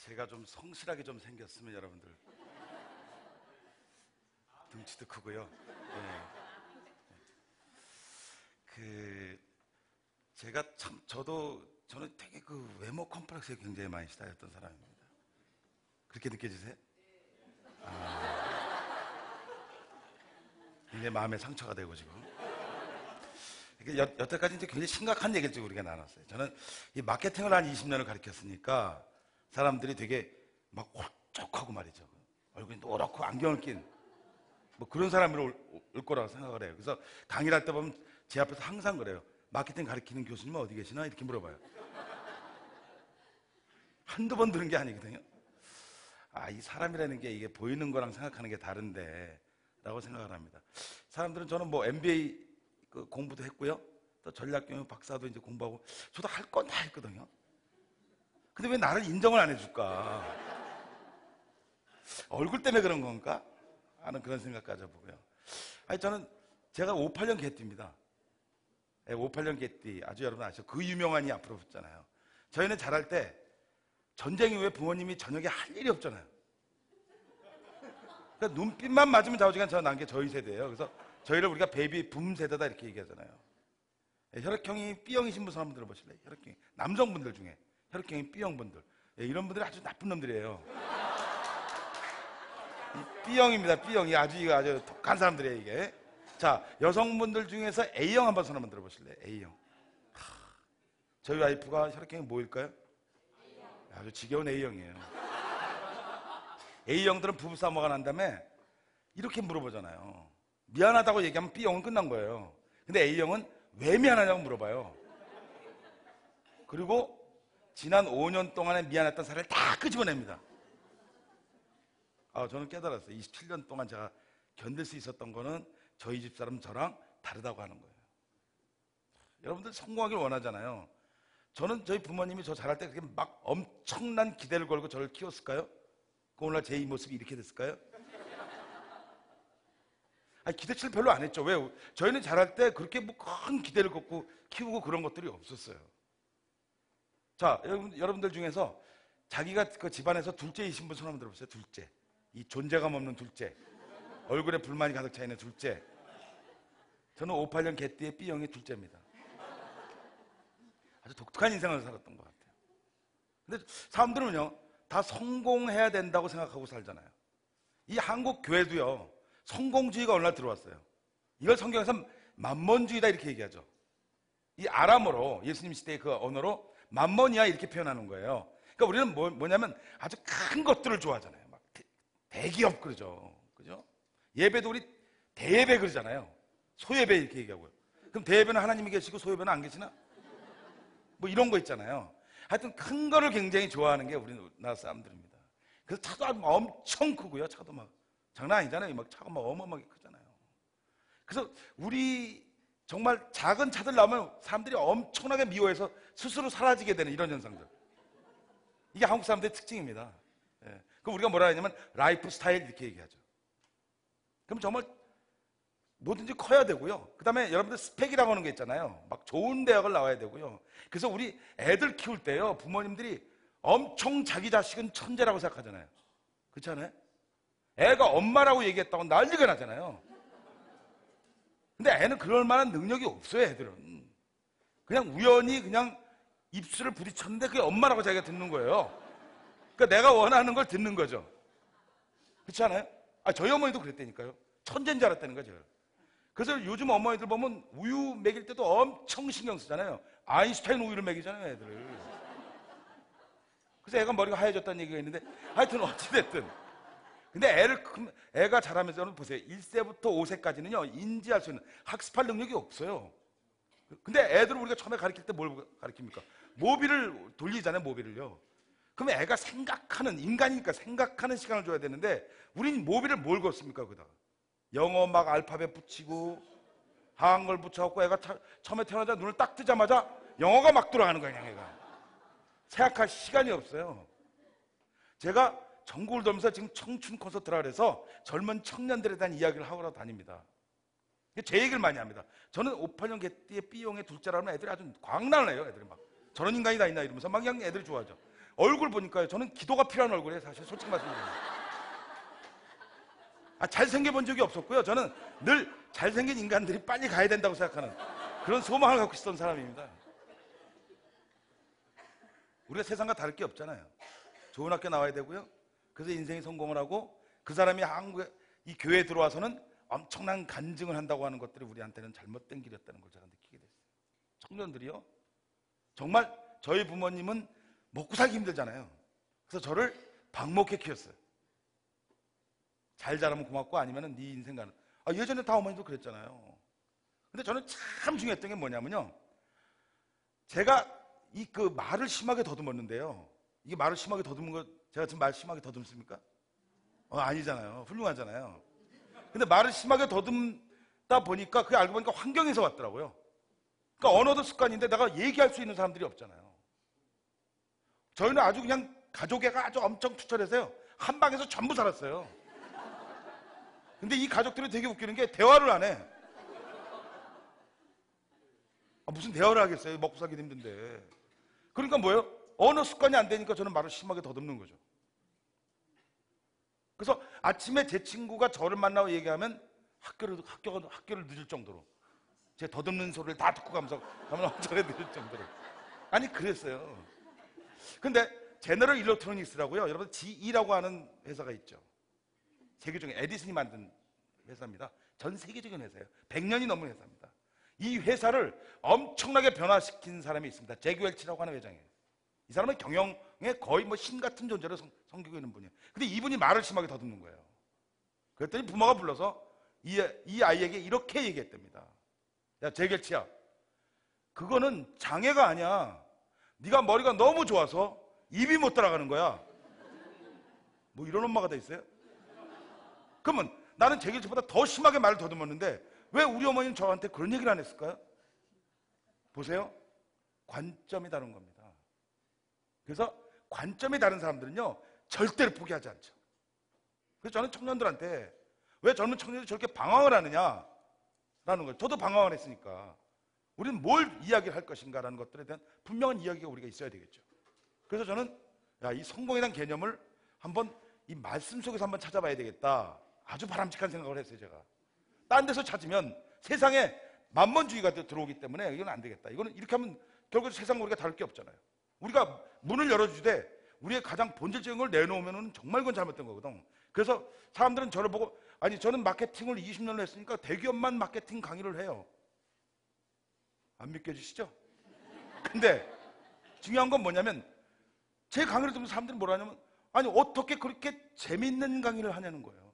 제가 좀 성실하게 좀 생겼으면 여러분들 등치도 크고요. 예. 제가 참 저는 되게 그 외모 컴플렉스에 굉장히 많이 시달렸던 사람입니다. 그렇게 느껴지세요? 굉장히 마음에 상처가 되고 지금. 여태까지 이제 굉장히 심각한 얘기를 지금 우리가 나눴어요. 저는 이 마케팅을 한 20년을 가르쳤으니까 사람들이 되게 막 홀쭉하고 말이죠. 얼굴이 노랗고 안경을 낀 뭐 그런 사람으로 올 거라고 생각을 해요. 그래서 강의를 할 때 보면 제 앞에서 항상 그래요. 마케팅 가르치는 교수님은 어디 계시나? 이렇게 물어봐요. 한두 번 들은 게 아니거든요. 이 사람이라는 게 이게 보이는 거랑 생각하는 게 다른데 라고 생각을 합니다. 사람들은 저는 뭐 MBA 공부도 했고요. 또 전략경영 박사도 이제 공부하고 저도 할 건 다 했거든요. 근데 왜 나를 인정을 안 해줄까? 얼굴 때문에 그런 건가? 하는 그런 생각까지 해보고요. 저는 제가 58년 개띠입니다. 58년 개띠 아주 여러분 아시죠? 그 유명한이 앞으로 붙잖아요. 저희는 자랄 때 전쟁 이후에 부모님이 저녁에 할 일이 없잖아요. 그러니까 눈빛만 맞으면 좌우지간 난 게 저희 세대예요. 그래서 저희를 우리가 베이비 붐 세대다 이렇게 얘기하잖아요. 혈액형이 B형이신 분 한번 들어보실래요? 혈액형이 남성분들 중에 혈액형이 B형분들, 이런 분들이 아주 나쁜 놈들이에요. B형입니다. B형이 아주 독한 아사람들이에요 이게. 자, 여성분들 중에서 A형 한번 손 한번 들어보실래요? A형. 저희 와이프가 혈액형이 뭐일까요? 아주 지겨운 A형이에요. A형들은 부부싸움가 난 다음에 이렇게 물어보잖아요. 미안하다고 얘기하면 B형은 끝난 거예요. 근데 A형은 왜 미안하냐고 물어봐요. 그리고 지난 5년 동안에 미안했던 살을 다 끄집어냅니다. 저는 깨달았어요. 27년 동안 제가 견딜 수 있었던 거는 저희 집사람 저랑 다르다고 하는 거예요. 여러분들 성공하길 원하잖아요. 저는 저희 부모님이 저 자랄 때 그렇게 막 엄청난 기대를 걸고 저를 키웠을까요? 오늘날 제 이 모습이 이렇게 됐을까요? 기대치를 별로 안 했죠. 왜? 저희는 자랄 때 그렇게 뭐 큰 기대를 걷고 키우고 그런 것들이 없었어요. 자, 여러분들 중에서 자기가 그 집안에서 둘째이신 분 손 한번 들어보세요. 둘째. 이 존재감 없는 둘째. 얼굴에 불만이 가득 차 있는 둘째. 저는 58년 개띠의 B형의 둘째입니다. 아주 독특한 인생을 살았던 것 같아요. 근데 사람들은요, 다 성공해야 된다고 생각하고 살잖아요. 이 한국 교회도요, 성공주의가 어느 날 들어왔어요. 이걸 성경에서 만몬주의다 이렇게 얘기하죠. 이 아람어로, 예수님 시대의 그 언어로 만몬이야 이렇게 표현하는 거예요. 그러니까 우리는 뭐냐면 아주 큰 것들을 좋아하잖아요. 막 대기업 그러죠. 그죠? 예배도 우리 대예배 그러잖아요. 소예배 이렇게 얘기하고요. 그럼 대예배는 하나님이 계시고 소예배는 안 계시나? 뭐 이런 거 있잖아요. 하여튼 큰 거를 굉장히 좋아하는 게 우리나라 사람들입니다. 그래서 차도 엄청 크고요. 차도 막 장난 아니잖아요. 막 차가 막 어마어마하게 크잖아요. 그래서 우리 정말 작은 차들 나오면 사람들이 엄청나게 미워해서 스스로 사라지게 되는 이런 현상들. 이게 한국 사람들의 특징입니다. 그럼 우리가 뭐라 하냐면 라이프 스타일 이렇게 얘기하죠. 그럼 정말 뭐든지 커야 되고요. 그 다음에 여러분들 스펙이라고 하는 게 있잖아요. 막 좋은 대학을 나와야 되고요. 그래서 우리 애들 키울 때요, 부모님들이 엄청 자기 자식은 천재라고 생각하잖아요. 그렇지 않아요? 애가 엄마라고 얘기했다고 난리가 나잖아요. 근데 애는 그럴 만한 능력이 없어요. 애들은 그냥 우연히 그냥 입술을 부딪혔는데 그게 엄마라고 자기가 듣는 거예요. 그러니까 내가 원하는 걸 듣는 거죠. 그렇지 않아요? 저희 어머니도 그랬다니까요. 천재인 줄 알았다는 거죠. 그래서 요즘 어머니들 보면 우유 먹일 때도 엄청 신경 쓰잖아요. 아인슈타인 우유를 먹이잖아요, 애들을. 그래서 애가 머리가 하얘졌다는 얘기가 있는데, 하여튼 어찌됐든. 근데 애가 자라면서 여러분 보세요. 1세부터 5세까지는요, 인지할 수 있는 학습할 능력이 없어요. 근데 애들을 우리가 처음에 가르칠 때 뭘 가르칩니까? 모비를 돌리잖아요, 모비를요. 그러면 애가 생각하는, 인간이니까 생각하는 시간을 줘야 되는데, 우린 모비를 뭘 걷습니까, 거기다가? 영어 막 알파벳 붙이고, 한글 붙여갖고 애가 처음에 태어나자 눈을 딱 뜨자마자 영어가 막 들어가는 거야, 그냥 애가. 생각할 시간이 없어요. 제가 전국을 돌면서 지금 청춘 콘서트라 그래서 젊은 청년들에 대한 이야기를 하고 다닙니다. 제 얘기를 많이 합니다. 저는 58년 개띠의 B형의 둘째라면 애들이 아주 광란을 해요. 애들이 막 저런 인간이 다 있나 이러면서 막 그냥 애들이 좋아하죠. 얼굴 보니까요, 저는 기도가 필요한 얼굴이에요. 사실 솔직히 말씀드리면. 잘생겨 본 적이 없었고요. 저는 늘 잘생긴 인간들이 빨리 가야 된다고 생각하는 그런 소망을 갖고 있었던 사람입니다. 우리가 세상과 다를 게 없잖아요. 좋은 학교 나와야 되고요. 그래서 인생이 성공을 하고 그 사람이 한국에 이 교회에 들어와서는 엄청난 간증을 한다고 하는 것들이 우리한테는 잘못된 길이었다는 걸 제가 느끼게 됐어요. 청년들이요, 정말 저희 부모님은 먹고 살기 힘들잖아요. 그래서 저를 방목해 키웠어요. 잘 자라면 고맙고 아니면은 네 인생 가는. 예전에 다 어머니도 그랬잖아요. 근데 저는 참 중요했던 게 뭐냐면요, 제가 그 말을 심하게 더듬었는데요. 이게 말을 심하게 더듬은 거, 제가 지금 말 심하게 더듬습니까? 아니잖아요. 훌륭하잖아요. 근데 말을 심하게 더듬다 보니까 그게 알고 보니까 환경에서 왔더라고요. 그러니까 언어도 습관인데 내가 얘기할 수 있는 사람들이 없잖아요. 저희는 아주 그냥 가족애가 아주 엄청 투철해서요, 한 방에서 전부 살았어요. 근데 이 가족들이 되게 웃기는 게 대화를 안 해. 무슨 대화를 하겠어요? 먹고 살기 힘든데. 그러니까 뭐예요? 언어 습관이 안 되니까 저는 말을 심하게 더듬는 거죠. 그래서 아침에 제 친구가 저를 만나고 얘기하면 학교를 늦을 정도로, 제 더듬는 소리를 다 듣고 가면 엄청나게 늦을 정도로. 아니 그랬어요. 근데 제너럴 일렉트로닉스라고요, 여러분 GE라고 하는 회사가 있죠. 세계적인 에디슨이 만든 회사입니다. 전 세계적인 회사예요. 100년이 넘은 회사입니다. 이 회사를 엄청나게 변화시킨 사람이 있습니다. 제규 웰치라고 하는 회장이에요. 이 사람은 경영에 거의 뭐 신 같은 존재로 섬기고 있는 분이에요. 근데 이분이 말을 심하게 더듬는 거예요. 그랬더니 부모가 불러서 이 아이에게 이렇게 얘기했답니다. 야, 제규 웰치야, 그거는 장애가 아니야. 네가 머리가 너무 좋아서 입이 못 따라가는 거야. 뭐 이런 엄마가 다 있어요? 그러면 나는 제규 웰치보다 더 심하게 말을 더듬었는데 왜 우리 어머니는 저한테 그런 얘기를 안 했을까요? 보세요. 관점이 다른 겁니다. 그래서 관점이 다른 사람들은요, 절대로 포기하지 않죠. 그래서 저는 청년들한테 왜 젊은 청년들이 저렇게 방황을 하느냐라는 거예요. 저도 방황을 했으니까 우리는 뭘 이야기를 할 것인가라는 것들에 대한 분명한 이야기가 우리가 있어야 되겠죠. 그래서 저는 이 성공에 대한 개념을 한번 이 말씀 속에서 한번 찾아봐야 되겠다. 아주 바람직한 생각을 했어요. 제가 딴 데서 찾으면 세상에 만mon주의가 들어오기 때문에 이건 안 되겠다. 이거는 이렇게 하면 결국 세상과 우리가 다를 게 없잖아요. 우리가 문을 열어주되 우리의 가장 본질적인 걸 내놓으면 정말 그건 잘못된 거거든. 그래서 사람들은 저를 보고, 아니 저는 마케팅을 20년을 했으니까 대기업만 마케팅 강의를 해요. 안 믿겨지시죠? 근데 중요한 건 뭐냐면 제 강의를 듣는 사람들은 뭐라 하냐면, 아니 어떻게 그렇게 재밌는 강의를 하냐는 거예요.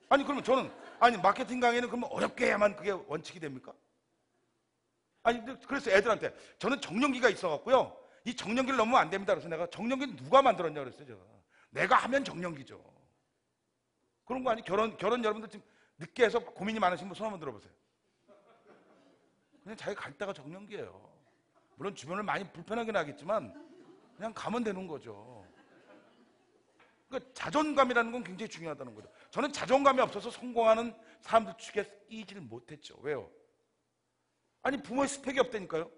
아니 그러면 저는 마케팅 강의는 그러면 어렵게 해야만 그게 원칙이 됩니까? 아니 그래서 애들한테 저는 정년기가 있어갖고요, 이 정년기를 넘으면 안 됩니다. 그래서 내가 정년기는 누가 만들었냐 그랬어요. 제가 내가 하면 정년기죠. 그런 거 아니? 결혼 여러분들 지금 늦게 해서 고민이 많으신 분 손 한번 들어보세요. 그냥 자기가 갈 때가 정년기예요. 물론 주변을 많이 불편하긴 하겠지만 그냥 가면 되는 거죠. 그러니까 자존감이라는 건 굉장히 중요하다는 거죠. 저는 자존감이 없어서 성공하는 사람들 축에 끼지를 못했죠. 왜요? 아니 부모의 스펙이 없다니까요.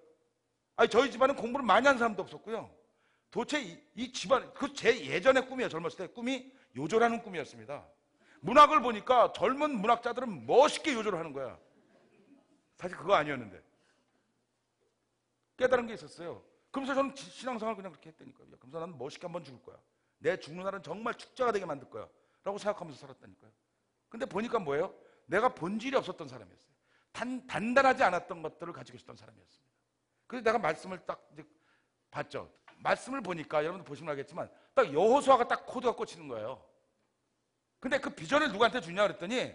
아니 저희 집안은 공부를 많이 한 사람도 없었고요. 도대체 이 집안, 그 제 예전의 꿈이에요. 젊었을 때 꿈이 요절하는 꿈이었습니다. 문학을 보니까 젊은 문학자들은 멋있게 요절을 하는 거야. 사실 그거 아니었는데 깨달은 게 있었어요. 그러면서 저는 신앙생활을 그냥 그렇게 했다니까요. 그러면서 나는 멋있게 한번 죽을 거야. 내 죽는 날은 정말 축제가 되게 만들 거야 라고 생각하면서 살았다니까요. 근데 보니까 뭐예요? 내가 본질이 없었던 사람이었어요. 단단하지 않았던 것들을 가지고 있었던 사람이었습니다. 그래서 내가 말씀을 딱 이제 봤죠. 말씀을 보니까 여러분들 보시면 알겠지만 딱 여호수아가 딱 코드가 꽂히는 거예요. 근데 그 비전을 누구한테 주냐 그랬더니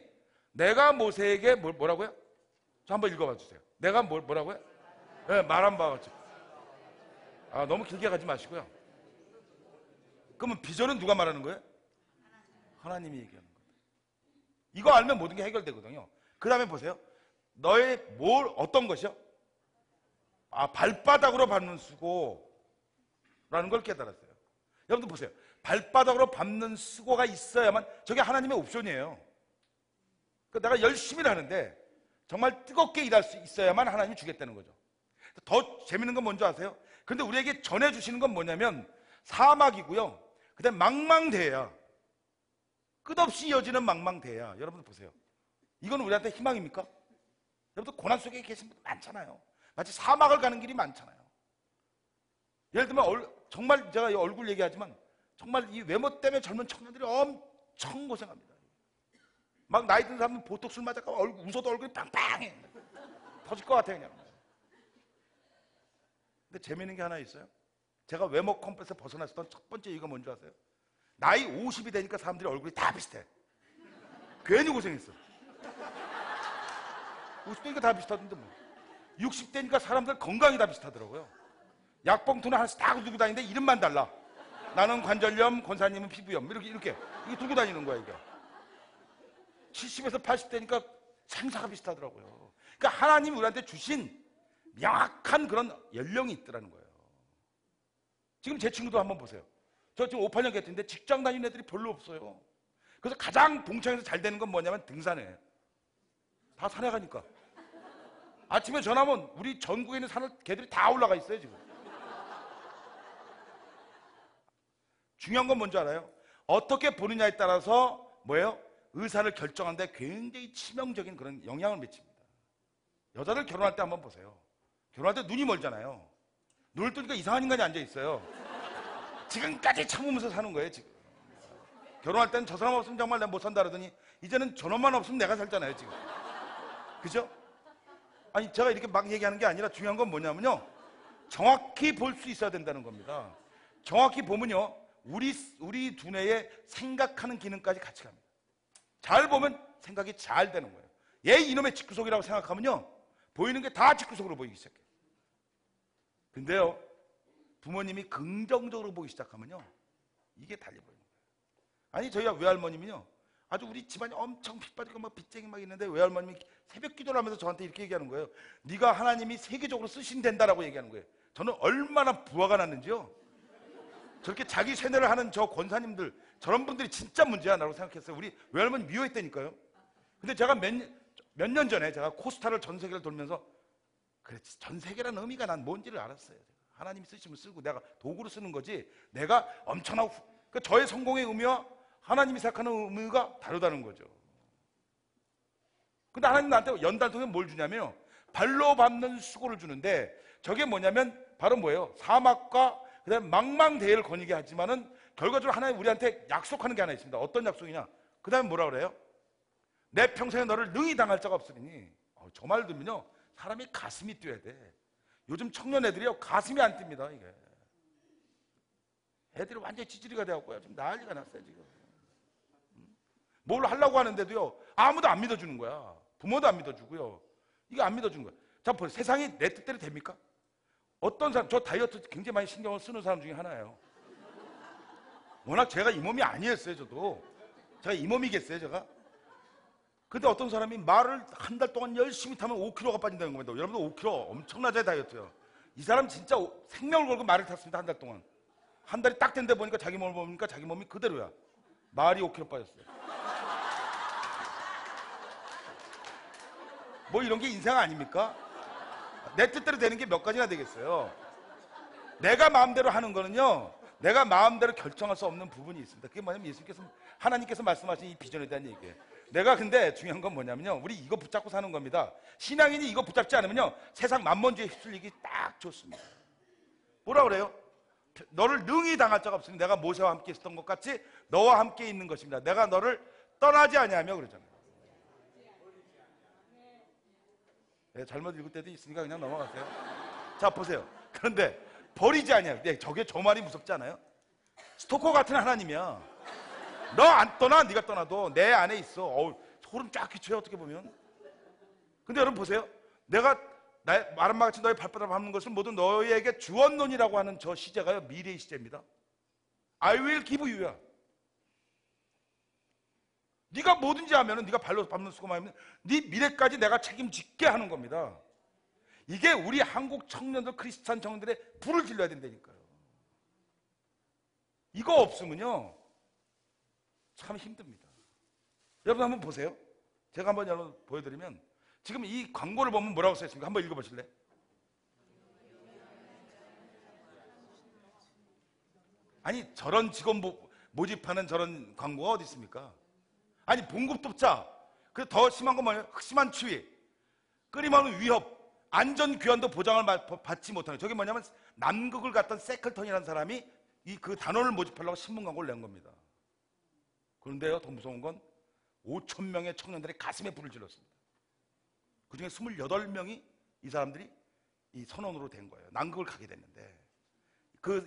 내가 모세에게 뭐라고요? 저 한번 읽어봐 주세요. 내가 뭐라고요? 네, 말한 바와 같이. 너무 길게 가지 마시고요. 그러면 비전은 누가 말하는 거예요? 하나님이 얘기하는 거예요. 이거 알면 모든 게 해결되거든요. 그 다음에 보세요. 너의 어떤 것이요? 발바닥으로 밟는 수고라는 걸 깨달았어요. 여러분들 보세요. 발바닥으로 밟는 수고가 있어야만, 저게 하나님의 옵션이에요. 그러니까 내가 열심히 하는데 정말 뜨겁게 일할 수 있어야만 하나님이 주겠다는 거죠. 더 재밌는 건 뭔지 아세요? 그런데 우리에게 전해주시는 건 뭐냐면 사막이고요, 그 다음에 망망대해야. 끝없이 이어지는 망망대해야. 여러분 보세요. 이건 우리한테 희망입니까? 여러분들 고난 속에 계신 분들 많잖아요. 마치 사막을 가는 길이 많잖아요. 예를 들면 정말 제가 얼굴 얘기하지만 정말 이 외모 때문에 젊은 청년들이 엄청 고생합니다. 막 나이 든 사람은 보톡스를 맞아가 웃어도 얼굴이 빵빵해. 터질 것 같아요 그냥. 근데 재미있는 게 하나 있어요. 제가 외모 컴플렉스에서 벗어났었던 첫 번째 이유가 뭔지 아세요? 나이 50이 되니까 사람들이 얼굴이 다 비슷해. 괜히 고생했어. 50대니까 다 비슷하던데 뭐. 60대니까 사람들 건강이 다 비슷하더라고요. 약봉투는 하나씩 다 들고 다니는데 이름만 달라. 나는 관절염, 권사님은 피부염. 이렇게 들고 다니는 거야 이게. 70에서 80대니까 생사가 비슷하더라고요. 그러니까 하나님이 우리한테 주신 명확한 그런 연령이 있더라는 거예요. 지금 제 친구도 한번 보세요. 저 지금 5, 8년 겠는데 직장 다니는 애들이 별로 없어요. 그래서 가장 동창에서 잘 되는 건 뭐냐면 등산해. 다 산에 가니까. 아침에 전화하면 우리 전국에 있는 산을 걔들이 다 올라가 있어요 지금. 중요한 건 뭔지 알아요? 어떻게 보느냐에 따라서 뭐예요? 의사를 결정하는데 굉장히 치명적인 그런 영향을 미칩니다. 여자들 결혼할 때 한번 보세요. 결혼할 때 눈이 멀잖아요. 눈을 뜨니까 이상한 인간이 앉아 있어요. 지금까지 참으면서 사는 거예요 지금. 결혼할 때는 저 사람 없으면 정말 내가 못 산다 그러더니 이제는 저놈만 없으면 내가 살잖아요 지금. 그죠? 아니 제가 이렇게 막 얘기하는 게 아니라 중요한 건 뭐냐면요, 정확히 볼 수 있어야 된다는 겁니다. 정확히 보면요, 우리 두뇌의 생각하는 기능까지 같이 갑니다. 잘 보면 생각이 잘 되는 거예요. 얘 이놈의 집구석이라고 생각하면요, 보이는 게 다 집구석으로 보이기 시작해요. 근데요, 부모님이 긍정적으로 보기 시작하면요, 이게 달리 보이는 거예요. 아니 저희 외할머님이요, 아주 우리 집안이 엄청 핏바지고 막 빚쟁이 막 있는데 외할머님이 새벽 기도를 하면서 저한테 이렇게 얘기하는 거예요. 네가 하나님이 세계적으로 쓰신 된다라고 얘기하는 거예요. 저는 얼마나 부화가 났는지요. 저렇게 자기 세뇌를 하는 저 권사님들, 저런 분들이 진짜 문제야 라고 생각했어요. 우리 외할머니 미워했다니까요. 근데 제가 몇 년 전에 제가 코스타를 전 세계를 돌면서 그랬지, 전 세계라는 의미가 난 뭔지를 알았어요. 하나님이 쓰시면 쓰고 내가 도구로 쓰는 거지, 내가 엄청나고 그러니까 저의 성공의 의미와 하나님이 생각하는 의미가 다르다는 거죠. 근데 하나님 나한테 연단통에 뭘 주냐면요, 발로 밟는 수고를 주는데 저게 뭐냐면 바로 뭐예요? 사막과 그다음에 망망대해를 거니게 하지만은 결과적으로 하나님 우리한테 약속하는 게 하나 있습니다. 어떤 약속이냐? 그 다음에 뭐라 그래요? 내 평생에 너를 능히 당할 자가 없으리니. 저 말 들으면요, 사람이 가슴이 뛰어야 돼. 요즘 청년 애들이요, 가슴이 안 뜁니다. 이게 애들이 완전히 찌질이가 되었고요, 지금 난리가 났어요 지금. 뭘 하려고 하는데도요, 아무도 안 믿어주는 거야. 부모도 안 믿어주고요. 이게 안 믿어주는 거야. 자, 보세요. 세상이 내 뜻대로 됩니까? 어떤 사람, 저 다이어트 굉장히 많이 신경을 쓰는 사람 중에 하나예요. 워낙 제가 이 몸이 아니었어요. 저도 제가 이 몸이겠어요 제가. 근데 어떤 사람이 말을 한 달 동안 열심히 타면 5kg가 빠진다는 겁니다. 여러분들 5kg 엄청나죠 다이어트요. 이 사람 진짜 생명을 걸고 말을 탔습니다. 한 달 동안. 한 달이 딱 된데 보니까 자기 몸을 보니까 자기 몸이 그대로야. 말이 5kg 빠졌어요. 뭐 이런 게 인생 아닙니까? 내 뜻대로 되는 게 몇 가지나 되겠어요. 내가 마음대로 하는 거는요, 내가 마음대로 결정할 수 없는 부분이 있습니다. 그게 뭐냐면 하나님께서 말씀하신 이 비전에 대한 얘기예요. 내가 근데 중요한 건 뭐냐면요, 우리 이거 붙잡고 사는 겁니다. 신앙인이 이거 붙잡지 않으면요, 세상 만먼지에 휩쓸리기 딱 좋습니다. 뭐라 그래요? 너를 능히 당할 자가 없으니 내가 모세와 함께 있었던 것 같이 너와 함께 있는 것입니다. 내가 너를 떠나지 아니하며 그러잖아요. 네, 잘못 읽을 때도 있으니까 그냥 넘어가세요. 자 보세요. 그런데 버리지 아니하며, 네, 저게 저 말이 무섭지 않아요? 스토커 같은 하나님이야. 너 안 떠나, 네가 떠나도 내 안에 있어. 소름 쫙 끼쳐요 어떻게 보면. 근데 여러분 보세요. 내가 말한마 같이 너의 발바닥을 밟는 것을 모두 너희에게 주었노니라고 하는 저 시제가요, 미래의 시제입니다. I will give you야. 네가 뭐든지 하면은, 네가 발로 밟는 수고만 하면 네 미래까지 내가 책임짓게 하는 겁니다. 이게 우리 한국 청년들, 크리스찬 청년들의 불을 질러야 된다니까요. 이거 없으면요 참 힘듭니다. 여러분 한번 보세요. 제가 한번 여러분 보여드리면, 지금 이 광고를 보면 뭐라고 써있습니까? 한번 읽어보실래요? 아니 저런 직원 모집하는 저런 광고가 어디 있습니까? 아니 봉급독자, 그 더 심한 건 뭐예요? 흑심한 추위, 끊임없는 위협, 안전귀환도 보장을 받지 못하는, 저게 뭐냐면 남극을 갔던 세클턴이라는 사람이 그 단원을 모집하려고 신문 광고를 낸 겁니다. 그런데요, 더 무서운 건 5,000명의 청년들이 가슴에 불을 질렀습니다. 그 중에 28명이 이 사람들이 이 선원으로 된 거예요. 남극을 가게 됐는데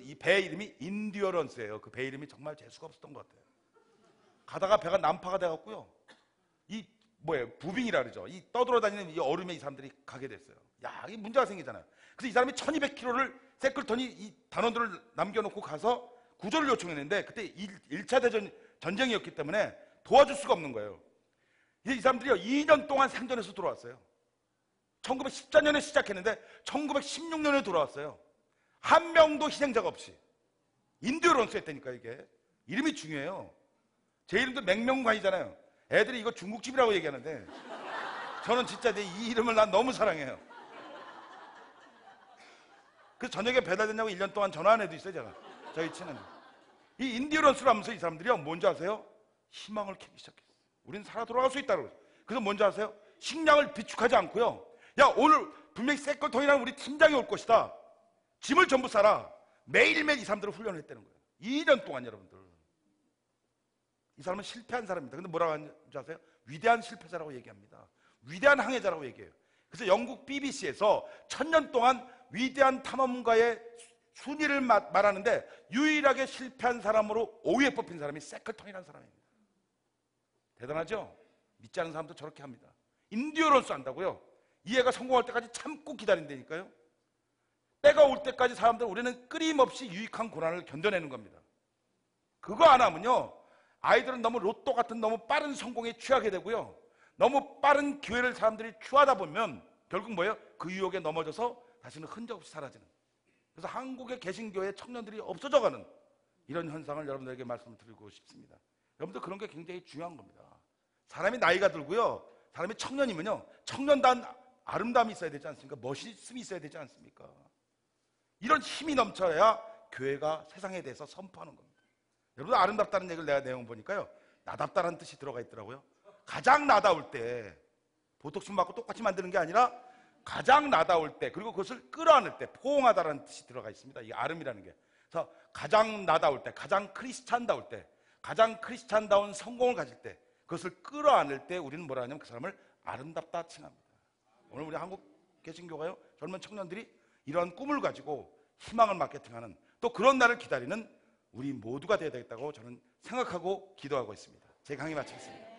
이 배 이름이 인듀어런스예요. 그 배 이름이 정말 재수가 없었던 것 같아요. 가다가 배가 난파가 돼갖고요, 이 부빙이라 그러죠. 이 떠돌아다니는 이 얼음에 이 사람들이 가게 됐어요. 야, 이 문제가 생기잖아요. 그래서 이 사람이 1200km를 세클턴이 이 단원들을 남겨놓고 가서 구조를 요청했는데, 그때 1차 대전 전쟁이었기 때문에 도와줄 수가 없는 거예요. 이 사람들이요 2년 동안 생존해서 돌아왔어요. 1914년에 시작했는데 1916년에 돌아왔어요. 한 명도 희생자가 없이. 인듀어런스 했다니까. 이게 이름이 중요해요. 제 이름도 맹명관이잖아요. 애들이 이거 중국집이라고 얘기하는데 저는 진짜 이 이름을 난 너무 사랑해요. 그래서 저녁에 배달됐냐고 1년 동안 전화 안 해도 있어요. 제가 저희 친한 이 인듀어런스를 하면서 이 사람들이요 뭔지 아세요? 희망을 캐기 시작했어요. 우리는 살아 돌아갈 수 있다고. 그래서 뭔지 아세요? 식량을 비축하지 않고요, 야 오늘 분명히 세컬턴이라는 우리 팀장이 올 것이다, 짐을 전부 싸라. 매일매일 이 사람들을 훈련을 했다는 거예요. 2년 동안. 여러분들, 이 사람은 실패한 사람입니다. 근데 뭐라고 하는지 아세요? 위대한 실패자라고 얘기합니다. 위대한 항해자라고 얘기해요. 그래서 영국 BBC에서 1000년 동안 위대한 탐험가의 순위를 말하는데 유일하게 실패한 사람으로 5위에 뽑힌 사람이 세클턴이라는 사람입니다. 대단하죠? 믿지 않는 사람도 저렇게 합니다. 인듀어런스 한다고요? 이 애가 성공할 때까지 참고 기다린다니까요. 때가 올 때까지 사람들, 우리는 끊임없이 유익한 고난을 견뎌내는 겁니다. 그거 안 하면요, 아이들은 너무 로또 같은 너무 빠른 성공에 취하게 되고요, 너무 빠른 기회를 사람들이 취하다 보면 결국 뭐예요? 그 유혹에 넘어져서 다시는 흔적 없이 사라지는. 그래서 한국의 개신교의 청년들이 없어져가는 이런 현상을 여러분들에게 말씀드리고 싶습니다. 여러분들, 그런 게 굉장히 중요한 겁니다. 사람이 나이가 들고요, 사람이 청년이면요, 청년다운 아름다움이 있어야 되지 않습니까? 멋있음이 있어야 되지 않습니까? 이런 힘이 넘쳐야 교회가 세상에 대해서 선포하는 겁니다. 여러분, 아름답다는 얘기를 내가 내용 보니까요, 나답다라는 뜻이 들어가 있더라고요. 가장 나다울 때, 보톡스 맞고 똑같이 만드는 게 아니라 가장 나다울 때, 그리고 그것을 끌어안을 때, 포옹하다라는 뜻이 들어가 있습니다. 이 아름이라는 게. 그래서 가장 나다울 때, 가장 크리스찬다울 때, 가장 크리스찬다운 성공을 가질 때, 그것을 끌어안을 때 우리는 뭐라 하냐면 그 사람을 아름답다 칭합니다. 오늘 우리 한국 개신교가요, 젊은 청년들이 이런 꿈을 가지고 희망을 마케팅하는, 또 그런 날을 기다리는 우리 모두가 되어야 되겠다고 저는 생각하고 기도하고 있습니다. 제 강의 마치겠습니다.